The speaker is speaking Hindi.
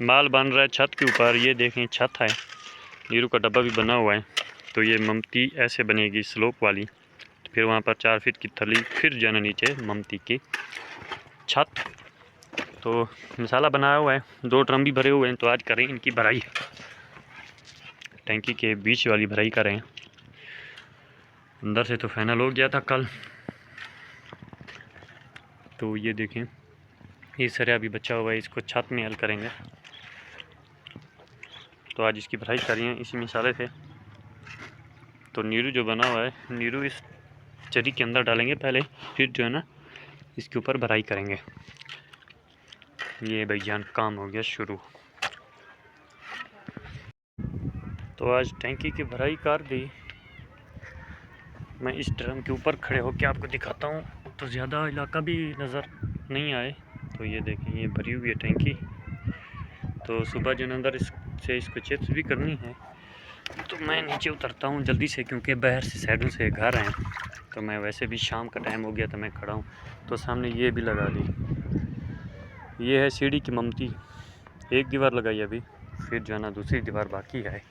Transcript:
माल बन रहा है छत के ऊपर। ये देखें छत है, नीरू का डब्बा भी बना हुआ है। तो ये ममती ऐसे बनेगी स्लोप वाली, फिर वहाँ पर 4 फीट की थली, फिर जाना नीचे ममती की छत। तो मसाला बनाया हुआ है, 2 ड्रम भी भरे हुए हैं। तो आज करें इनकी भराई, टैंकी के बीच वाली भराई करें। अंदर से तो फाइनल हो गया था कल। तो ये देखें ये सरिया भी बचा हुआ है, इसको छत में हल करेंगे। तो आज इसकी भराई कर रही हैं इसी मसाले से। तो नीरू जो बना हुआ है, नीरू इस चरी के अंदर डालेंगे पहले, फिर जो है ना इसके ऊपर भराई करेंगे। ये भाईजान काम हो गया शुरू। तो आज टैंकी की भराई कर दी। मैं इस ड्रम के ऊपर खड़े होकर आपको दिखाता हूँ, तो ज़्यादा इलाका भी नज़र नहीं आए। तो ये देखें ये भरी हुई है टैंकी। तो सुबह जो अंदर इससे इसको चिप्स भी करनी है। तो मैं नीचे उतरता हूँ जल्दी से, क्योंकि बाहर से साइडों से घर हैं। तो मैं वैसे भी शाम का टाइम हो गया तो मैं खड़ा हूँ। तो सामने ये भी लगा दी। ये है सीढ़ी की ममती, एक दीवार लगाई अभी, फिर जो है ना दूसरी दीवार बाकी है।